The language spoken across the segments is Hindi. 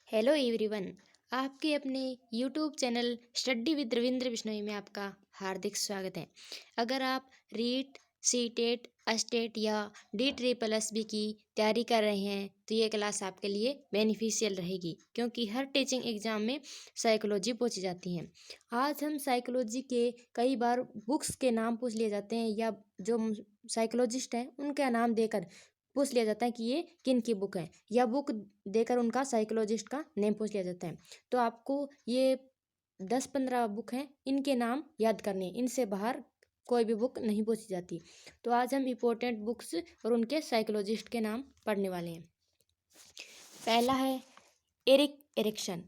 Hello everyone. आपके अपने YouTube channel study with Ravindra Bishnoi में आपका हार्दिक स्वागत है। अगर आप रीट, सीटेट, अस्टेट या डी ट्रिपल एस बी की तैयारी कर रहे हैं तो ये क्लास आपके लिए बेनिफिशियल रहेगी, क्योंकि हर टीचिंग एग्जाम में साइकोलॉजी पूछी जाती है। आज हम साइकोलॉजी के कई बार बुक्स के नाम पूछ लिए जाते हैं, या जो साइकोलॉजिस्ट हैं उनका नाम देकर पूछ लिया जाता है कि ये किन की बुक है, या बुक देकर उनका साइकोलॉजिस्ट का नेम पूछ लिया जाता है। तो आपको ये 10-15 बुक हैं, इनके नाम याद करने हैं। इनसे बाहर कोई भी बुक नहीं पूछी जाती। तो आज हम इम्पोर्टेंट बुक्स और उनके साइकोलॉजिस्ट के नाम पढ़ने वाले हैं। पहला है एरिक एरिक्सन।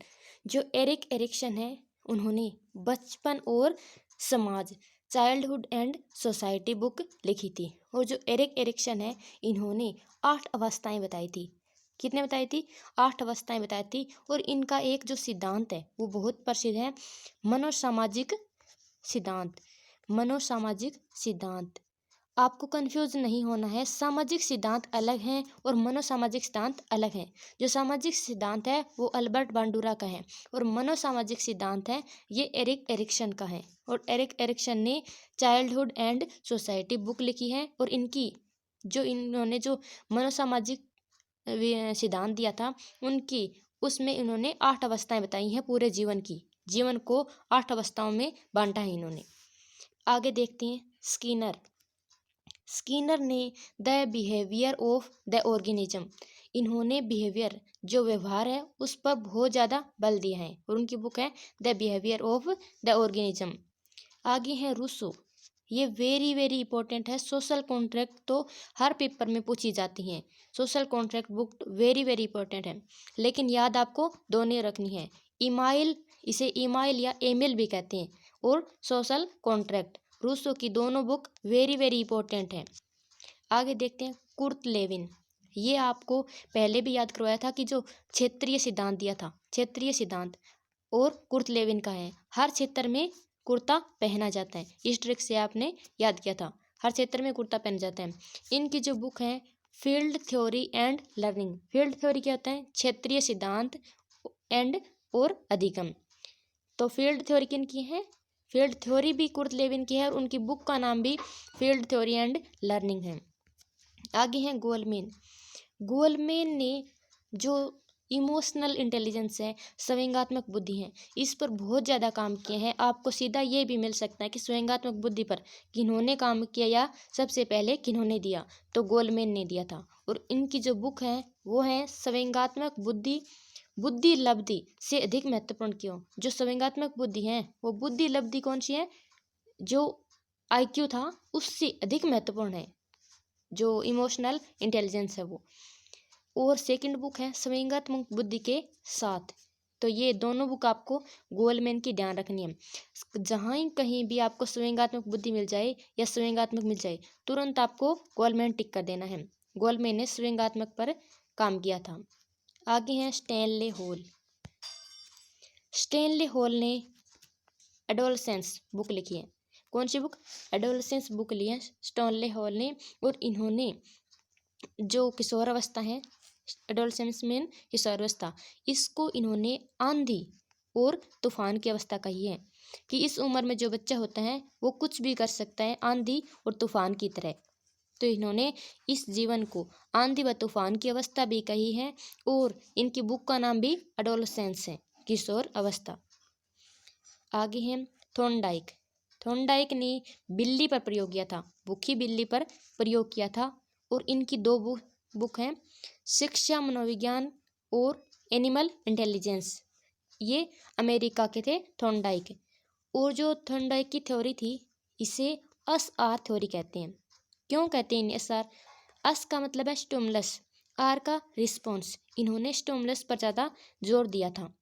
जो एरिक एरिक्सन है, उन्होंने बचपन और समाज, चाइल्डहुड एंड सोसाइटी बुक लिखी थी। और जो एरिक एरिक्सन है, इन्होंने 8 अवस्थाएं बताई थी। कितने बताई थी? 8 अवस्थाएं बताई थी। और इनका एक जो सिद्धांत है वो बहुत प्रसिद्ध है, मनोसामाजिक सिद्धांत। मनोसामाजिक सिद्धांत, आपको कंफ्यूज नहीं होना है। सामाजिक सिद्धांत अलग हैं और मनोसामाजिक सिद्धांत अलग हैं। जो सामाजिक सिद्धांत है वो अल्बर्ट बांडुरा का है, और मनोसामाजिक सिद्धांत है ये एरिक एरिक्सन का है। और एरिक एरिक्सन ने चाइल्डहुड एंड सोसाइटी बुक लिखी है। और इन्होंने जो मनोसामाजिक सिद्धांत दिया था उनकी, उसमें इन्होंने 8 अवस्थाएं बताई हैं पूरे जीवन की। जीवन को 8 अवस्थाओं में बांटा है इन्होंने। आगे देखते हैं स्किनर। स्किनर ने the behaviour of the organism. इन्होंने बिहेवियर, जो व्यवहार है, उस पर बहुत ज़्यादा बल दिया है, और उनकी बुक है the behaviour of the organism. आगे है रूसो। ये वेरी वेरी इंपॉर्टेंट है। सोशल कॉन्ट्रैक्ट तो हर पेपर में पूछी जाती हैं। Social contract book very very important है, लेकिन याद आपको दोनों रखनी है। ईमाइल, इसे ईमाइल या ईमेल भी कहते हैं, और सोशल कॉन्ट्रैक्ट, रूसो की दोनों बुक वेरी वेरी इंपॉर्टेंट है। आगे देखते हैं कुर्ट लेविन। ये आपको पहले भी याद करवाया था कि जो क्षेत्रीय सिद्धांत दिया था, क्षेत्रीय सिद्धांत, और कुर्ट लेविन का है। हर क्षेत्र में कुर्ता पहना जाता है, इस ट्रिक से आपने याद किया था। हर क्षेत्र में कुर्ता पहना जाता है। इनकी जो बुक है field theory and learning. Field theory क्या होता है? क्षेत्रीय सिद्धांत एंड और अधिगम। तो फील्ड थ्योरी किन की है? फील्ड थ्योरी भी कुर्ट लेविन की है, और उनकी बुक का नाम भी फील्ड थ्योरी एंड लर्निंग है। आगे हैं गोलमेन। गोलमेन ने जो इमोशनल इंटेलिजेंस है, संवेगात्मक बुद्धि है, इस पर बहुत ज़्यादा काम किए हैं। आपको सीधा ये भी मिल सकता है कि संवेगात्मक बुद्धि पर किन्होंने काम किया या सबसे पहले किन्होंने दिया, तो गोलमेन ने दिया था। और इनकी जो बुक है वो है संवेगात्मक बुद्धि, बुद्धि लब्धि से अधिक महत्वपूर्ण क्यों। जो संवेगात्मक बुद्धि है वो बुद्धि लब्धि कौन सी है? जो आईक्यू था उससे अधिक महत्वपूर्ण है, जो इमोशनल इंटेलिजेंस है वो। और सेकंड बुक है संवेगात्मक बुद्धि के साथ। तो ये दोनों बुक आपको गोलमैन की ध्यान रखनी है। जहाँ ही कहीं भी आपको संवेगात्मक बुद्धि मिल जाए या संवेगात्मक मिल जाए, तुरंत आपको गोलमैन टिक कर देना है। गोलमैन ने संवेगात्मक पर काम किया था। आगे है स्टैनले हॉल। स्टैनले हॉल ने एडोलसेंस बुक लिखी है। कौन सी बुक? एडोलसेंस बुक ली है स्टैनले हॉल ने। और इन्होंने जो किशोर अवस्था है, एडोलसेंस में किशोर अवस्था, इसको इन्होंने आंधी और तूफान की अवस्था कही है, कि इस उम्र में जो बच्चा होता है वो कुछ भी कर सकता है, आंधी और तूफान की तरह। तो इन्होंने इस जीवन को आंधी व तूफान की अवस्था भी कही है, और इनकी बुक का नाम भी एडोलसेंस है, किशोर अवस्था। आगे है थॉर्नडाइक। थॉर्नडाइक ने बिल्ली पर प्रयोग किया था, भूखी बिल्ली पर प्रयोग किया था। और इनकी 2 बुक हैं, शिक्षा मनोविज्ञान और एनिमल इंटेलिजेंस। ये अमेरिका के थे थॉर्नडाइक। और जो थॉर्नडाइक की थ्योरी थी, इसे एस आर थ्योरी कहते हैं। क्यों कहते हैं एस आर? एस का मतलब है स्टिमुलस, आर का रिस्पॉन्स। इन्होंने स्टिमुलस पर ज़्यादा जोर दिया था।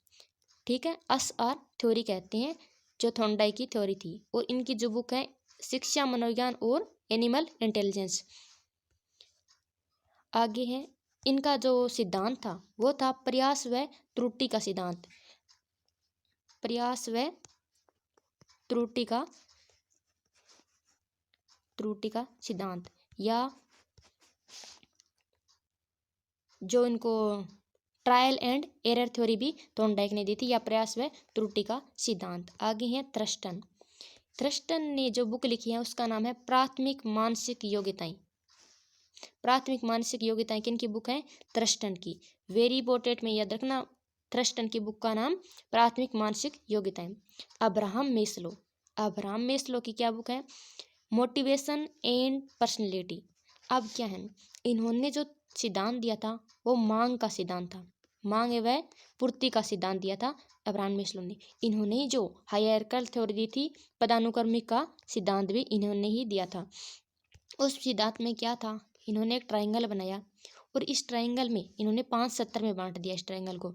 ठीक है, एस आर थ्योरी कहते हैं जो थॉर्नडाइक की थ्योरी थी। और इनकी जो बुक है शिक्षा मनोविज्ञान और एनिमल इंटेलिजेंस। आगे है इनका जो सिद्धांत था वो था प्रयास व त्रुटि का सिद्धांत। प्रयास व त्रुटि का सिद्धांत, या जो इनको ट्रायल एंड एरर थ्योरी भी थॉर्नडाइक ने दी थी, या प्रयास व त्रुटि का सिद्धांत। आगे है थ्रस्टन। थ्रस्टन ने जो बुक लिखी है उसका नाम है प्राथमिक मानसिक योग्यताएं। प्राथमिक मानसिक योग्यताएं किनकी बुक है? थ्रस्टन की। वेरी इंपॉर्टेंट में याद रखना, थ्रस्टन की बुक का नाम प्राथमिक मानसिक योग्यताएं। Abraham Maslow. अब्राहम मेस्लो की क्या बुक है? Motivation and personality. अब क्या है, इन्होंने जो सिद्धांत दिया था वो मांग का सिद्धांत था, मांग एवं पूर्ति का सिद्धांत दिया था अब्राहम मेस्लो ने। इन्होंने ही जो हायरार्किकल थ्योरी दी थी, पदानुक्रमिक का सिद्धांत भी इन्होंने ही दिया था। उस सिद्धांत में क्या था, इन्होंने एक ट्रायंगल बनाया और इस ट्रायंगल में इन्होंने 5 सत्र में बांट दिया इस ट्रायंगल को।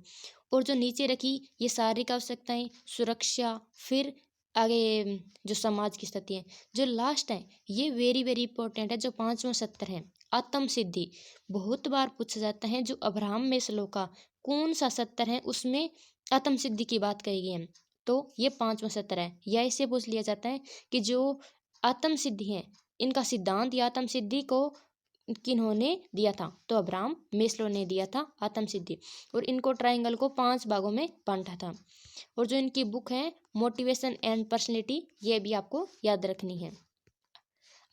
और जो नीचे रखी ये शारीरिक आवश्यकताएं, सुरक्षा, फिर आगे जो समाज की स्थिति है, जो लास्ट है ये वेरी वेरी इंपॉर्टेंट है, जो 5वां सत्र है आत्म सिद्धि। बहुत बार पूछा जाता है जो अब्राहम मेस्लो का कौन सा सत्र है उसमें आत्म सिद्धि की बात कही गई है, तो ये 5वां सत्र है। या इसे पूछ लिया जाता है कि जो आत्म सिद्धि है इनका सिद्धांत या आत्म सिद्धि को किन्होंने दिया था, तो अब्राहम मेस्लो ने दिया था आत्म सिद्धि। और इनको ट्रायंगल को 5 भागों में बांटा था। और जो इनकी बुक है मोटिवेशन एंड पर्सनैलिटी, ये भी आपको याद रखनी है।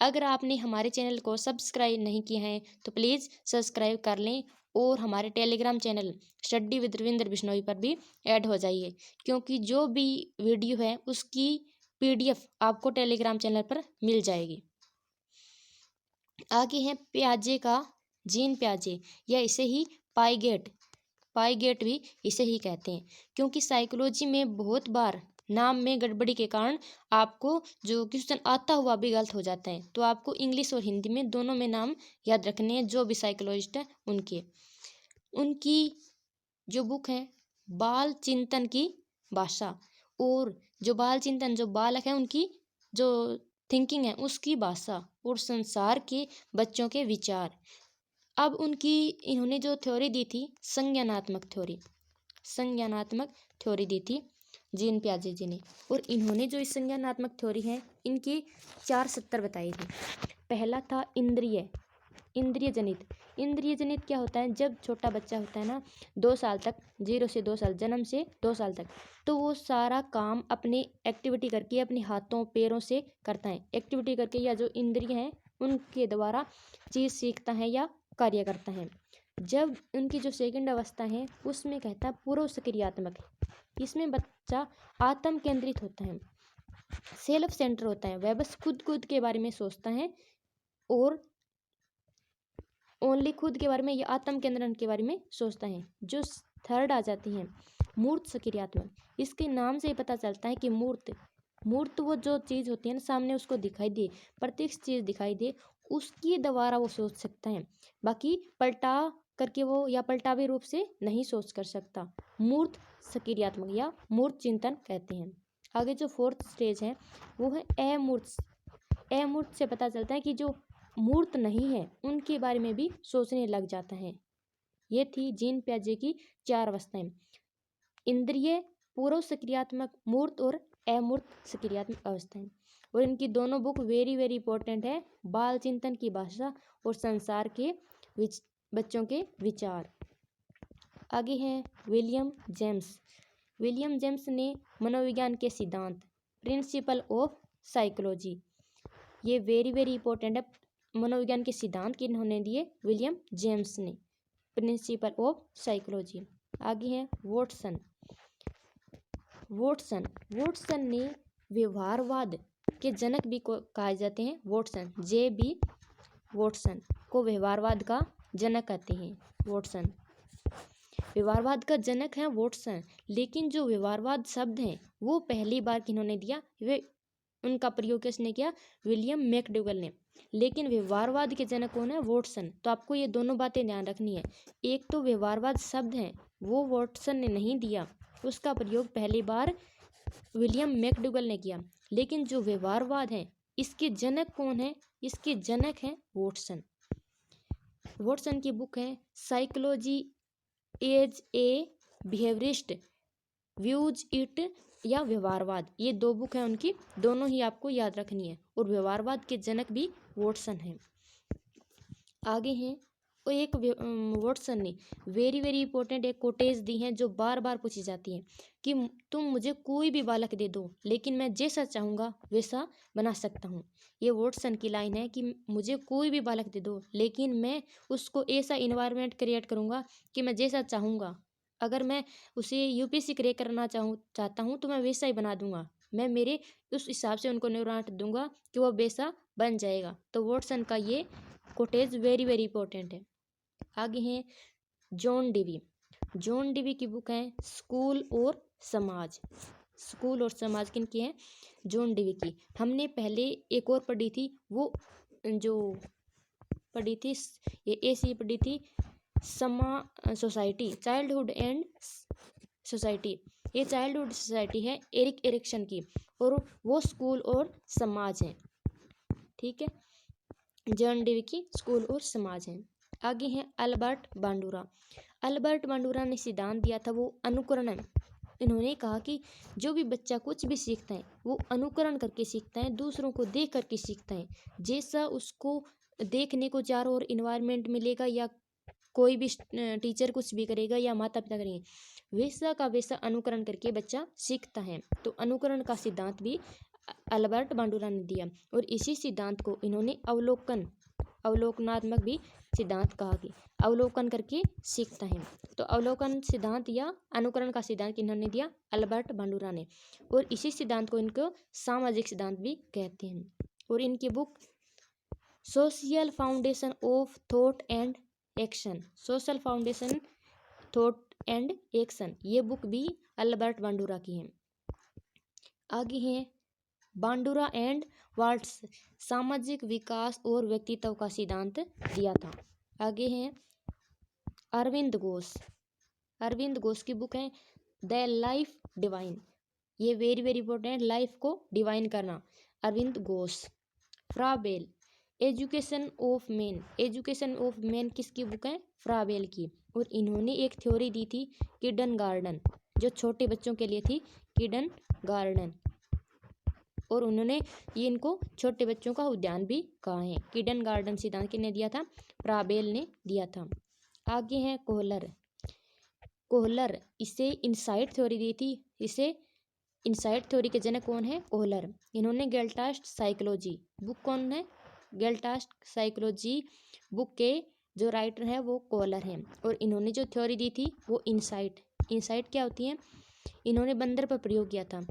अगर आपने हमारे चैनल को सब्सक्राइब नहीं किया है तो प्लीज़ सब्सक्राइब कर लें और हमारे Telegram channel study with Ravindra Bishnoi पर भी ऐड हो जाइए, क्योंकि जो भी वीडियो है उसकी PDF आपको टेलीग्राम चैनल पर मिल जाएगी। आगे है पियाजे का जीन पियाजे, या इसे ही पाइगेट, पाइगेट भी इसे ही कहते हैं, क्योंकि साइकोलॉजी में बहुत बार नाम में गड़बड़ी के कारण आपको जो क्वेश्चन आता हुआ भी गलत हो जाता है, तो आपको इंग्लिश और हिंदी में दोनों में नाम याद रखने हैं जो भी साइकोलॉजिस्ट है उनके। उनकी जो बुक है बाल चिंतन की भाषा, और जो बाल चिंतन जो बालक है उनकी जो थिंकिंग है उसकी भाषा, और संसार के बच्चों के विचार। अब उनकी इन्होंने जो थ्योरी दी थी संज्ञानात्मक थ्योरी, संज्ञानात्मक थ्योरी दी थी जीन पियाजे जी ने। और इन्होंने जो इस संज्ञानात्मक थ्योरी है इनकी 4 सत्र बताई थी। पहला था इंद्रिय, इंद्रिय जनित। इंद्रिय जनित क्या होता है, जब छोटा बच्चा होता है ना 2 साल तक, 0 से 2 साल, जन्म से 2 साल तक, तो वो सारा काम अपने एक्टिविटी करके अपने हाथों पैरों से करता है, एक्टिविटी करके, या जो इंद्रिय हैं उनके द्वारा चीज़ सीखता है या कार्य करता है। जब उनकी जो सेकंड अवस्था है उसमें कहता है पूर्व सक्रियात्मक, इसमें बच्चा आत्म केंद्रित होता है, सेल्फ सेंटर होता है, वह बस खुद के बारे में सोचता है और ओनली खुद के बारे में या आत्म केंद्रण के बारे में सोचता है। जो थर्ड आ जाती हैं मूर्त सक्रियात्मक, इसके नाम से ही पता चलता है कि मूर्त, मूर्त वो जो चीज़ होती है ना सामने उसको दिखाई दे, प्रत्यक्ष चीज़ दिखाई दे, उसके द्वारा वो सोच सकता है, बाकी पलटा करके वो या पलटावे रूप से नहीं सोच कर सकता। मूर्त सक्रियात्मक या मूर्त चिंतन कहते हैं। आगे जो 4th स्टेज है वो है अमूर्त। अमूर्त से पता चलता है कि जो मूर्त नहीं है उनके बारे में भी सोचने लग जाता है। ये थी जीन पियाजे की 4 अवस्थाएं, इंद्रिय, पूर्व सक्रियात्मक, मूर्त और अमूर्त सक्रियात्मक अवस्थाएं। और इनकी दोनों बुक वेरी वेरी इंपॉर्टेंट है, बाल चिंतन की भाषा और संसार के बच्चों के विचार। आगे हैं विलियम जेम्स। विलियम जेम्स ने मनोविज्ञान के सिद्धांत, प्रिंसिपल ऑफ साइकोलॉजी, ये वेरी वेरी इंपॉर्टेंट है। मनोविज्ञान के सिद्धांत किन्होंने दिए? विलियम जेम्स ने, प्रिंसिपल ऑफ साइकोलॉजी। आगे है वॉटसन। वॉटसन ने व्यवहारवाद के जनक भी कहा जाते हैं। वॉटसन, JB वॉटसन को व्यवहारवाद का जनक कहते हैं। वॉटसन व्यवहारवाद का जनक है वॉटसन, लेकिन जो व्यवहारवाद शब्द है वो पहली बार किन्होंने दिया, वे उनका प्रयोग किसने किया? विलियम मैकडूगल ने। लेकिन व्यवहारवाद के जनक कौन है? वॉटसन। तो आपको ये दोनों बातें ध्यान रखनी है, एक तो व्यवहारवाद शब्द है वो वॉटसन ने नहीं दिया, उसका प्रयोग पहली बार विलियम मैकडूगल ने किया, लेकिन जो व्यवहारवाद है इसके जनक कौन है? इसके जनक हैं वॉटसन। वॉटसन की बुक है psychology as a behaviourist views it, या व्यवहारवाद, ये 2 बुक हैं उनकी, दोनों ही आपको याद रखनी है। और व्यवहारवाद के जनक भी वॉटसन हैं। आगे हैं और एक वॉटसन ने वेरी वेरी इंपॉर्टेंट एक कोटेज दी हैं जो बार बार पूछी जाती हैं कि तुम मुझे कोई भी बालक दे दो लेकिन मैं जैसा चाहूँगा वैसा बना सकता हूँ। ये वॉटसन की लाइन है कि मुझे कोई भी बालक दे दो लेकिन मैं उसको ऐसा इन्वायरमेंट क्रिएट करूँगा कि मैं जैसा चाहूँगा, अगर मैं उसे यूपीएससी क्रैक करना चाहता हूँ तो मैं वैसा ही बना दूंगा। मैं मेरे उस हिसाब से उनको न्यूरांट दूंगा कि वो वैसा बन जाएगा। तो वॉटसन का ये कोटेज वेरी वेरी इंपॉर्टेंट है। आगे हैं जॉन डीवी। जॉन डीवी की बुक है स्कूल और समाज। स्कूल और समाज किन की है? जॉन डीवी की। हमने पहले एक और पढ़ी थी, वो जो पढ़ी थी ये ऐसी पढ़ी थी सोसाइटी, चाइल्डहुड एंड सोसाइटी। ये चाइल्डहुड सोसाइटी है एरिक एरिक्सन की और वो स्कूल और समाज है। ठीक है, जॉन डीवी की स्कूल और समाज है। आगे है अल्बर्ट बांडुरा। अल्बर्ट बांडुरा ने सिद्धांत दिया था वो अनुकरण है। इन्होंने कहा कि जो भी बच्चा कुछ भी सीखता है वो अनुकरण करके सीखता है, दूसरों को देख करके सीखता है। जैसा उसको देखने को चारों ओर इन्वायरमेंट मिलेगा या कोई भी टीचर कुछ भी करेगा या माता पिता करेंगे वैसा का वैसा अनुकरण करके बच्चा सीखता है। तो अनुकरण का सिद्धांत भी अल्बर्ट बांडुरा ने दिया और इसी सिद्धांत को इन्होंने अवलोकनात्मक भी सिद्धांत कहा कि अवलोकन करके सीखता है। तो अवलोकन सिद्धांत या अनुकरण का सिद्धांत इन्होंने दिया अल्बर्ट बांडुरा ने और इसी सिद्धांत को इनको सामाजिक सिद्धांत भी कहते हैं। और इनकी book social foundation of thought and action, social foundation thought and action, ये बुक भी अल्बर्ट बांडुरा की है। आगे है बांडुरा एंड वाल्ट्स, सामाजिक विकास और व्यक्तित्व का सिद्धांत दिया था। आगे है अरविंद घोष। अरविंद घोष की बुक है द लाइफ डिवाइन। ये वेरी वेरी इंपॉर्टेंट, लाइफ को डिवाइन करना। Aurobindo Ghosh. Froebel education of man. Education of man किसकी बुक है? फ्राबेल की। और इन्होंने एक थ्योरी दी थी किडन गार्डन, जो छोटे बच्चों के लिए थी, किडन गार्डन। और उन्होंने ये इनको छोटे बच्चों का उद्यान भी कहा है। किडन गार्डन सिद्धांत किसने दिया था? फ्राबेल ने दिया था। आगे है कोहलर। कोहलर इसे इनसाइट थ्योरी दी थी। इसे इनसाइट थ्योरी के जनक कौन है? कोहलर। इन्होंने गेल्टास्ट साइकोलॉजी बुक कौन है? गेल्टास्ट साइकोलॉजी बुक के जो राइटर है वो कोहलर हैं। और इन्होंने जो थ्योरी दी थी वो इनसाइट। इनसाइट क्या होती है? इन्होंने बंदर पर प्रयोग किया था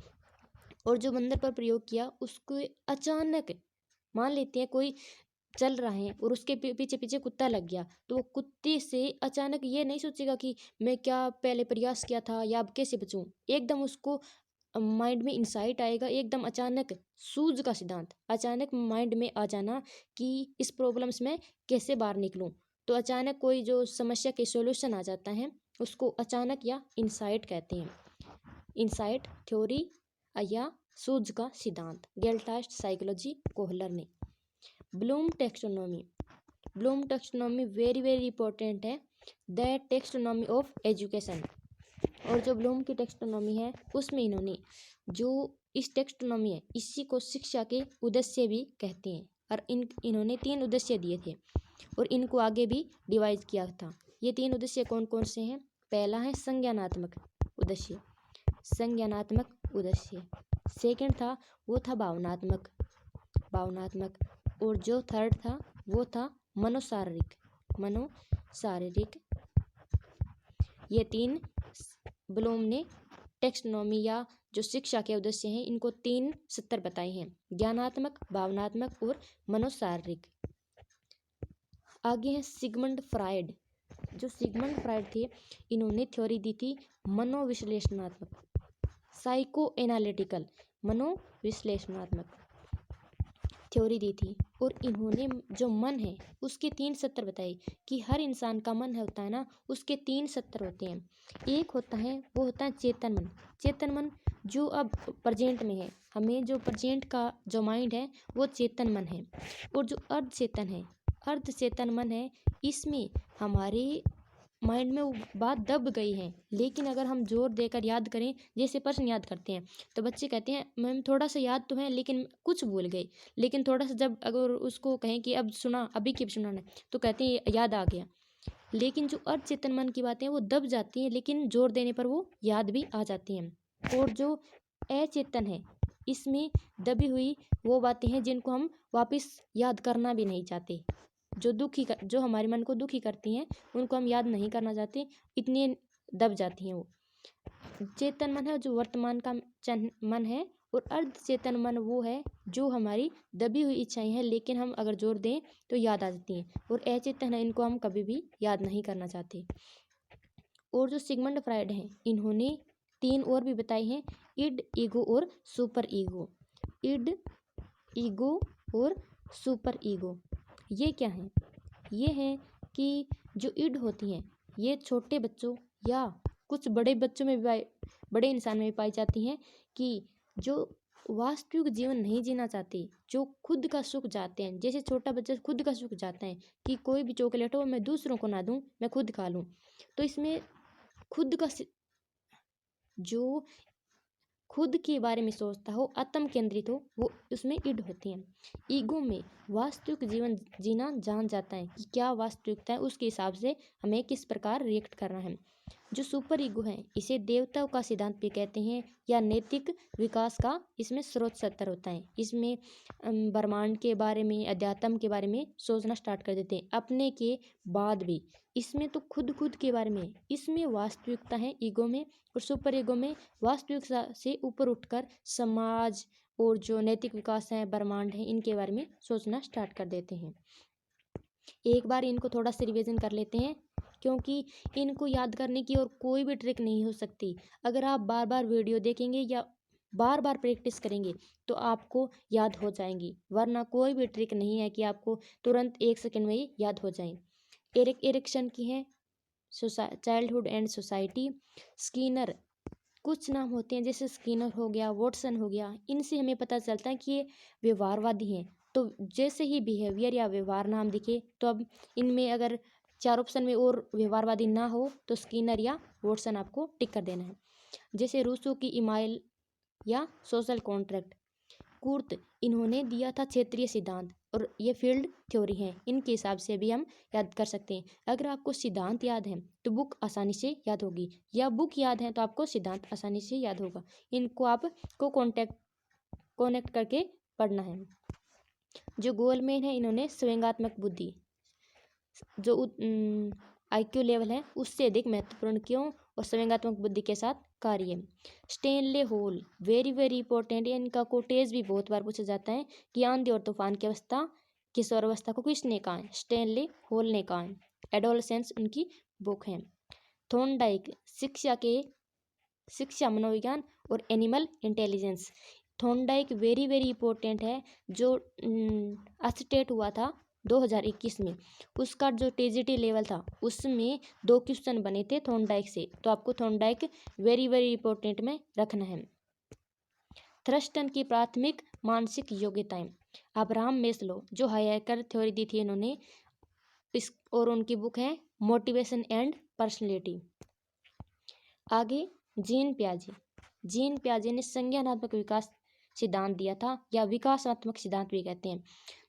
और जो बंदर पर प्रयोग किया उसको अचानक, मान लेते हैं कोई चल रहा है और उसके पीछे पीछे कुत्ता लग गया, तो वो कुत्ते से अचानक ये नहीं सोचेगा कि मैं क्या पहले प्रयास किया था या अब कैसे बचूं। एकदम उसको माइंड में इंसाइट आएगा, एकदम अचानक सूझ का सिद्धांत, अचानक माइंड में आ जाना कि इस प्रॉब्लम्स में कैसे बाहर निकलूं। तो अचानक कोई जो समस्या के सॉल्यूशन आ जाता है उसको अचानक या इंसाइट कहते हैं। इंसाइट थ्योरी या सूझ का सिद्धांत, गेल्टास्ट साइकोलॉजी, कोहलर ने। Bloom taxonomy. Bloom taxonomy very very important है, द टेक्सोनॉमी ऑफ एजुकेशन। और जो ब्लूम की टेक्सोनॉमी है उसमें इन्होंने जो इस टेक्सोनॉमी है इसी को शिक्षा के उद्देश्य भी कहते हैं। और इन्होंने 3 उद्देश्य दिए थे और इनको आगे भी डिवाइड किया था। ये 3 उद्देश्य कौन कौन से हैं? पहला है संज्ञानात्मक उद्देश्य, संज्ञानात्मक उद्देश्य। सेकंड था वो था भावनात्मक, भावनात्मक। और जो थर्ड था वो था मनोशारीरिक, मनोशारीरिक। ये 3 ब्लूम ने टेक्सोनॉमी या जो शिक्षा के उद्देश्य हैं इनको 3 स्तर बताए हैं, ज्ञानात्मक, भावनात्मक और मनोशारीरिक। आगे है सिगमंड फ्रायड। जो सिगमंड फ्रायड थे इन्होंने थ्योरी दी थी मनोविश्लेषणात्मक, साइको एनालिटिकल, मनोविश्लेषणात्मक थ्योरी दी थी। और इन्होंने जो मन है उसके 3 स्तर बताए कि हर इंसान का मन होता है ना, उसके 3 स्तर होते हैं। एक होता है वो होता है चेतन मन। चेतन मन जो अब प्रेजेंट में है, हमें जो प्रेजेंट का जो माइंड है वो चेतन मन है। और जो अर्धचेतन है, अर्धचेतन मन है, इसमें हमारे माइंड में वो बात दब गई है, लेकिन अगर हम जोर देकर याद करें, जैसे प्रश्न याद करते हैं तो बच्चे कहते हैं मैम थोड़ा सा याद तो है लेकिन कुछ भूल गए, लेकिन थोड़ा सा जब अगर उसको कहें कि अब सुना, अभी की सुनाना, तो कहते हैं याद आ गया। लेकिन जो अचेतन मन की बातें वो दब जाती हैं, लेकिन जोर देने पर वो याद भी आ जाती हैं। और जो अचेतन है, इसमें दबी हुई वो बातें हैं जिनको हम वापस याद करना भी नहीं चाहते, जो हमारे मन को दुखी करती हैं, उनको हम याद नहीं करना चाहते, इतनी दब जाती हैं वो। चेतन मन है जो वर्तमान का मन है, और अर्ध चेतन मन वो है जो हमारी दबी हुई इच्छाएं हैं, लेकिन हम अगर जोर दें तो याद आ जाती हैं। और अचेतन है, इनको हम कभी भी याद नहीं करना चाहते। और जो सिगमंड फ्राइड हैं, इन्होंने 3 और भी बताई हैं, इड, ईगो और सुपर ईगो। इड, ईगो और सुपर ईगो ये क्या है? ये है कि जो इड होती हैं, ये छोटे बच्चों या कुछ बड़े बच्चों में भी बड़े इंसान में भी पाई जाती हैं, कि जो वास्तविक जीवन नहीं जीना चाहते, जो खुद का सुख चाहते हैं। जैसे छोटा बच्चा खुद का सुख चाहता है कि कोई भी चॉकलेट हो मैं दूसरों को ना दूं, मैं खुद खा लूं। तो इसमें खुद का जो खुद के बारे में सोचता हो, आत्म केंद्रित हो, वो उसमें इड होती हैं। ईगो में वास्तविक जीवन जीना जान जाता है कि क्या वास्तविकता है, उसके हिसाब से हमें किस प्रकार रिएक्ट करना है। जो सुपर ईगो है, इसे देवताओं का सिद्धांत भी कहते हैं, या नैतिक विकास का इसमें स्रोत सत्तर होता है। इसमें ब्रह्मांड के बारे में, अध्यात्म के बारे में सोचना स्टार्ट कर देते हैं, अपने के बाद भी। इसमें तो खुद के बारे में, इसमें वास्तविकता है ईगो में, और सुपर ईगो में वास्तविकता से ऊपर उठकर समाज और जो नैतिक विकास है, ब्रह्मांड है, इनके बारे में सोचना स्टार्ट कर देते हैं। एक बार इनको थोड़ा सा रिवीजन कर लेते हैं, क्योंकि इनको याद करने की और कोई भी ट्रिक नहीं हो सकती। अगर आप बार बार वीडियो देखेंगे या बार बार प्रैक्टिस करेंगे तो आपको याद हो जाएंगी, वरना कोई भी ट्रिक नहीं है कि आपको तुरंत 1 सेकंड में ही याद हो जाए। एरिक एरिक्सन की है चाइल्डहुड एंड सोसाइटी। स्किनर, कुछ नाम होते हैं जैसे स्किनर हो गया, वॉटसन हो गया, इनसे हमें पता चलता है कि ये व्यवहारवादी हैं। तो जैसे ही बिहेवियर या व्यवहार नाम दिखे, तो अब इनमें अगर 4 ऑप्शन में और व्यवहारवादी ना हो तो स्किनर या वॉटसन आपको टिक कर देना है। जैसे रूसो की इमाइल या सोशल कॉन्ट्रैक्ट। कुर्त, इन्होंने दिया था क्षेत्रीय सिद्धांत, और ये फील्ड थ्योरी है, इनके हिसाब से भी हम याद कर सकते हैं। अगर आपको सिद्धांत याद है तो बुक आसानी से याद होगी, या बुक याद है तो आपको सिद्धांत आसानी से याद होगा। इनको आपको कनेक्ट करके पढ़ना है। जो गोलमैन है, इन्होंने स्वयंगात्मक बुद्धि, जो IQ लेवल है उससे अधिक महत्वपूर्ण क्यों, और स्वयंगात्मक बुद्धि के साथ कार्य। Stanley hall, very very important, इनका कोटेज भी बहुत बार पूछा जाता है कि आंधी और तूफान की अवस्था, किशोर अवस्था को किसने कहा है? स्टेनले हॉल ने कहा है। एडोलसेंस उनकी बुक है। थॉर्नडाइक, शिक्षा मनोविज्ञान और animal intelligence. Thorndike very very important है, जो अस्टेट हुआ था 2021 में, उसका जो TGT लेवल था उसमें 2 क्वेश्चन बने थे थॉर्नडाइक से, तो आपको थॉर्नडाइक वेरी वेरी इंपॉर्टेंट में रखना है। थ्रस्टन की प्राथमिक मानसिक योग्यताएं। अब्राहम मेस्लो, जो हायरार्किकल थ्योरी दी थी इन्होंने, और उनकी बुक है मोटिवेशन एंड पर्सनैलिटी। आगे जीन प्याजे ने संज्ञानात्मक विकास सिद्धांत दिया था, या विकासात्मक सिद्धांत भी कहते हैं।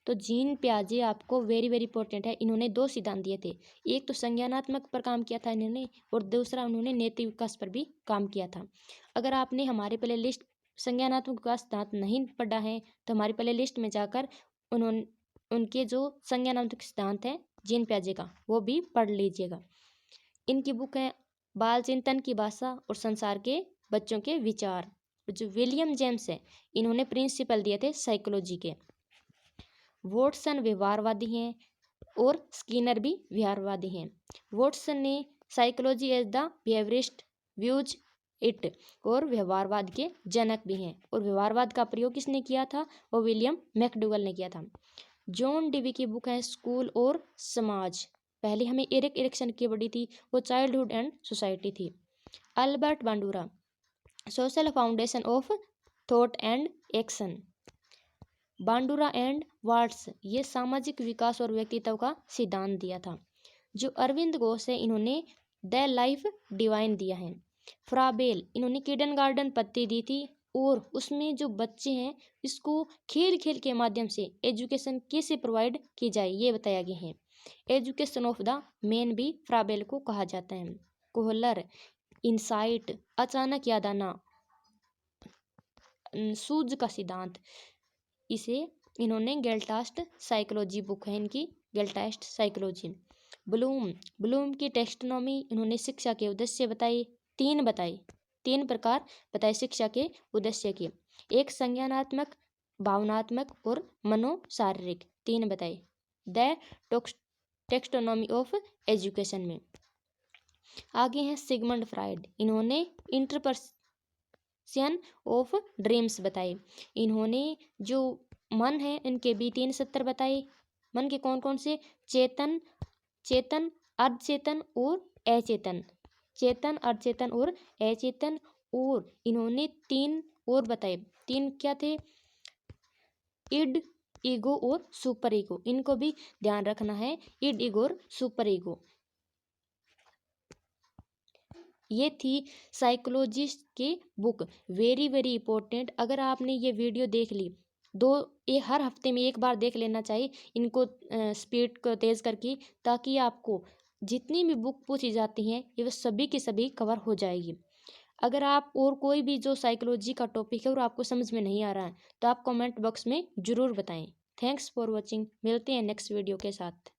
तो जीन प्याजे आपको वेरी वेरी इंपॉर्टेंट है, इन्होंने 2 सिद्धांत दिए थे, एक तो संज्ञानात्मक पर काम किया था इन्होंने, और दूसरा उन्होंने नैतिक विकास पर भी काम किया था। अगर आपने हमारे प्ले लिस्ट संज्ञानात्मक विकास सिद्धांत नहीं पढ़ा है तो हमारी प्ले लिस्ट में जाकर उनके जो संज्ञानात्मक सिद्धांत है जीन प्याजे का, वो भी पढ़ लीजिएगा। इनकी बुक है बाल चिंतन की भाषा और संसार के बच्चों के विचार। जो विलियम जेम्स है, इन्होंने प्रिंसिपल दिए थे साइकोलॉजी के। वॉटसन व्यवहारवादी हैं और स्किनर भी व्यवहारवादी हैं। वॉटसन ने psychology as the behaviourist views it, और व्यवहारवाद के जनक भी हैं, और व्यवहारवाद का प्रयोग किसने किया था? वो विलियम मैकडूगल ने किया था। जॉन डीवी की बुक है स्कूल और समाज। पहले हमें एरिक एरिक्सन की पढ़ी थी, वो चाइल्डहुड एंड सोसाइटी थी। Albert Bandura, social foundation of thought and action. Bandura and Watts, ये सामाजिक विकास और व्यक्तित्व का सिद्धांत दिया था। जो अरविंद घोष है, इन्होंने द लाइफ डिवाइन दिया है। फ्राबेल, इन्होंने किंडरगार्टन पत्ती दी थी, और उसमें जो बच्चे हैं इसको खेल खेल के माध्यम से एजुकेशन कैसे प्रोवाइड की जाए ये बताया गया है। एजुकेशन ऑफ द मेन भी फ्राबेल को कहा जाता है। कोहलर, इंसाइट, अचानक याद आना, सूझ का सिद्धांत, इसे इन्होंने गेल्टास्ट साइकोलॉजी बुक है इनकी, गेल्टास्ट साइकोलॉजी। ब्लूम की टेक्स्टोनॉमी, इन्होंने शिक्षा के उद्देश्य बताए, तीन प्रकार बताए शिक्षा के उद्देश्य के, एक संज्ञानात्मक, भावनात्मक और मनोशारीरिक, तीन बताए द टेक्स्टोनॉमी ऑफ एजुकेशन में। आगे हैं सिगमंड फ्राइड, इन्होंने इंटरपर्सन ऑफ ड्रीम्स बताए। इन्होंने जो मन है इनके भी 3 सत्र बताए। मन के कौन कौन से? चेतन, चेतन, अर्धचेतन और अचेतन, चेतन, अर्धचेतन और अचेतन। और इन्होंने 3 और बताए, 3 क्या थे? इड, ईगो और सुपर ईगो, इनको भी ध्यान रखना है, इड, ईगो और सुपर ईगो। ये थी साइकोलॉजिस्ट की बुक, वेरी वेरी इंपॉर्टेंट। अगर आपने ये वीडियो देख ली, ये हर हफ्ते में एक बार देख लेना चाहिए इनको, स्पीड को तेज़ करके, ताकि आपको जितनी भी बुक पूछी जाती हैं ये सभी की सभी कवर हो जाएगी। अगर आप और कोई भी जो साइकोलॉजी का टॉपिक है और आपको समझ में नहीं आ रहा है तो आप कमेंट बॉक्स में ज़रूर बताएं। थैंक्स फॉर वॉचिंग, मिलते हैं नेक्स्ट वीडियो के साथ।